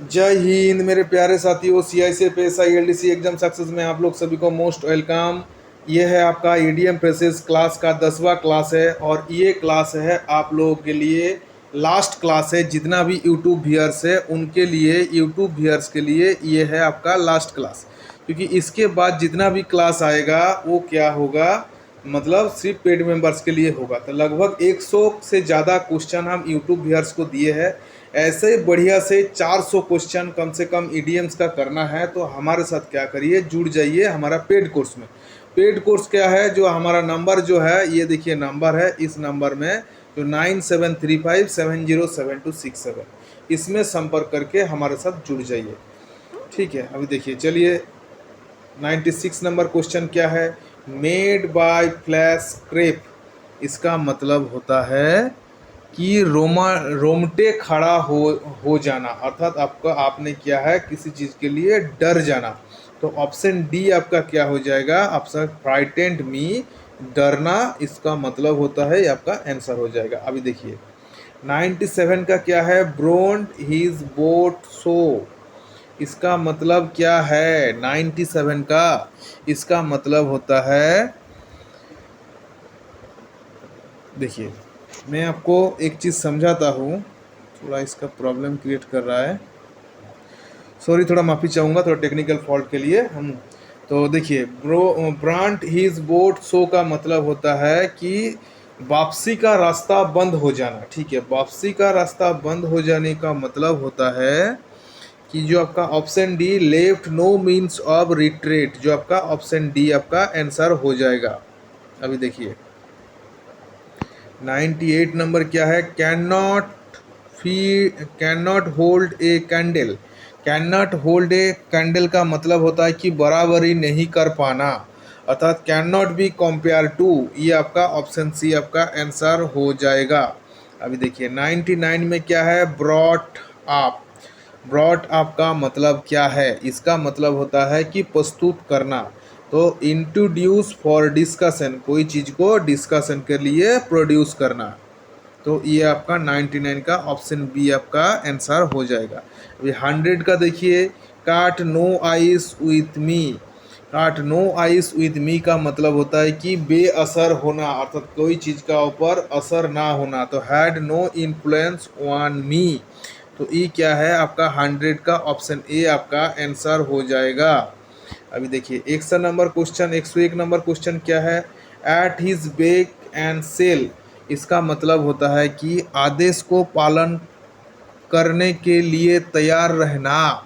जय हिंद मेरे प्यारे साथियों। CICF LDC एग्जाम सक्सेस में आप लोग सभी को मोस्ट वेलकम। ये है आपका ईडीएम प्रेसेस क्लास का 10वां क्लास है और ये क्लास है आप लोगों के लिए लास्ट क्लास है। जितना भी यूट्यूब व्यूअर्स है उनके लिए, यूट्यूब व्यूअर्स के लिए ये है आपका लास्ट क्लास, क्योंकि इसके बाद जितना भी क्लास आएगा वो क्या होगा, मतलब सिर्फ पेड मेंबर्स के लिए होगा। तो लगभग 100 से ज़्यादा क्वेश्चन हम यूट्यूब व्यूअर्स को दिए हैं। ऐसे बढ़िया से 400 क्वेश्चन कम से कम ईडीएम्स का करना है, तो हमारे साथ क्या करिए, जुड़ जाइए हमारा पेड कोर्स में। पेड कोर्स क्या है, जो हमारा नंबर जो है ये देखिए नंबर है, इस नंबर में जो 9735707267, इसमें संपर्क करके हमारे साथ जुड़ जाइए। ठीक है, अभी देखिए चलिए 96 नंबर क्वेश्चन क्या है, मेड बाय फ्लैश क्रेप। इसका मतलब होता है कि रोमटे खड़ा हो जाना, अर्थात आपका आपने क्या है किसी चीज़ के लिए डर जाना। तो ऑप्शन डी आपका क्या हो जाएगा, ऑप्शन फ्राइटेंड मी, डरना, इसका मतलब होता है, ये आपका आंसर हो जाएगा। अभी देखिए 97 का क्या है, ब्रोन्ड हिज बोट सो। इसका मतलब क्या है 97 का, इसका मतलब होता है, देखिए मैं आपको एक चीज़ समझाता हूँ, थोड़ा इसका प्रॉब्लम क्रिएट कर रहा है, सॉरी, थोड़ा माफ़ी चाहूँगा, थोड़ा टेक्निकल फॉल्ट के लिए हम। तो देखिए ब्रांट हिज बोट सो का मतलब होता है कि वापसी का रास्ता बंद हो जाना। ठीक है, वापसी का रास्ता बंद हो जाने का मतलब होता है कि जो आपका option D left no means of retreat, जो आपका ऑप्शन डी आपका आंसर हो जाएगा। अभी देखिए 98 नंबर क्या है, can not hold a candle. Can not hold a candle का मतलब होता है कि बराबरी नहीं कर पाना, अर्थात can not be compare to, ये आपका ऑप्शन सी आपका आंसर हो जाएगा। अभी देखिए 99 में क्या है, ब्रॉट अप। ब्रॉट अप का मतलब क्या है, इसका मतलब होता है कि प्रस्तुत करना। तो इंट्रोड्यूस फॉर डिस्कशन, कोई चीज़ को डिस्कशन के लिए प्रोड्यूस करना। तो ये आपका 99 का ऑप्शन बी आपका आंसर हो जाएगा। अभी 100 का देखिए, काट नो आइस विथ मी। काट नो आइस विथ मी का मतलब होता है कि बेअसर होना, अर्थात कोई चीज़ का ऊपर असर ना होना। तो had no influence on me, तो ये क्या है आपका 100 का ऑप्शन ए आपका आंसर हो जाएगा। अभी देखिए 100 नंबर क्वेश्चन, 101 नंबर क्वेश्चन क्या है, at his beck and call. इसका मतलब होता है कि आदेश को पालन करने के लिए तैयार रहना,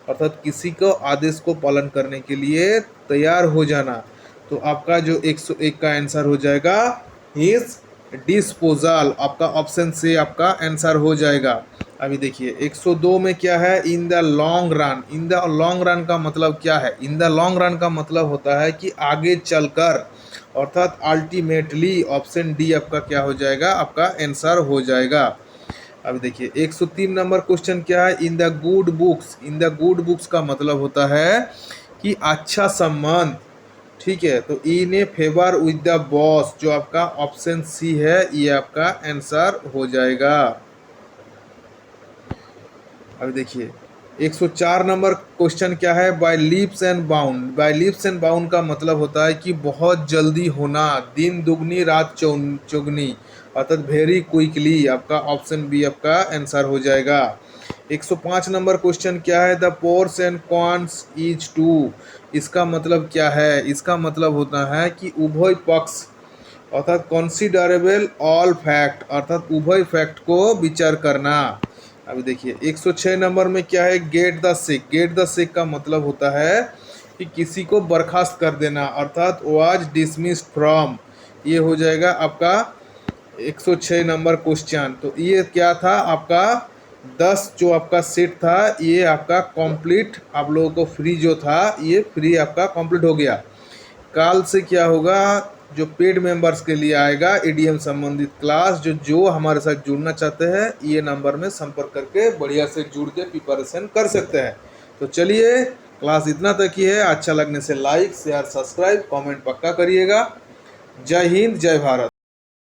अर्थात किसी को आदेश को पालन करने के लिए तैयार हो जाना। तो आपका जो 101 का आंसर हो जाएगा हिज डिस्पोजल, आपका ऑप्शन से आपका आंसर हो जाएगा। अभी देखिए 102 में क्या है, in the long run. In the long run का मतलब क्या है, इन द लॉन्ग रन का मतलब होता है कि आगे चलकर, अर्थात अल्टीमेटली। ऑप्शन डी आपका क्या हो जाएगा, आपका आंसर हो जाएगा। अभी देखिए 103 नंबर क्वेश्चन क्या है, in the good books. In the good books का मतलब होता है कि अच्छा संबंध। ठीक है, तो in a favour with the boss, जो आपका ऑप्शन सी है, ये आपका आंसर हो जाएगा। अभी देखिए 104 नंबर क्वेश्चन क्या है, by leaps and bound. By leaps and bound का मतलब होता है कि बहुत जल्दी होना, दिन दुगनी रात चौगनी, अर्थात वेरी क्विकली। आपका ऑप्शन बी आपका आंसर हो जाएगा। 105 नंबर क्वेश्चन क्या है, the pros and cons is to. इसका मतलब क्या है, इसका मतलब होता है कि उभय पक्ष, अर्थात कॉन्सिडरेबल ऑल फैक्ट, अर्थात उभय फैक्ट को विचार करना। अभी देखिए 106 नंबर में क्या है, get the sack. Get the sack का मतलब होता है कि किसी को बर्खास्त कर देना, अर्थात वाज डिसमिस्ड फ्रॉम। ये हो जाएगा आपका 106 नंबर क्वेश्चन। तो ये क्या था आपका 10 जो आपका सेट था, ये आपका कंप्लीट, आप लोगों को फ्री जो था ये फ्री आपका कंप्लीट हो गया। काल से क्या होगा, जो पेड मेंबर्स के लिए आएगा ईडीएम संबंधित क्लास, जो हमारे साथ जुड़ना चाहते हैं ये नंबर में संपर्क करके बढ़िया से जुड़ के प्रिपरेशन कर सकते हैं। तो चलिए क्लास इतना तक ही है, अच्छा लगने से लाइक शेयर सब्सक्राइब कमेंट पक्का करिएगा। जय हिंद जय भारत।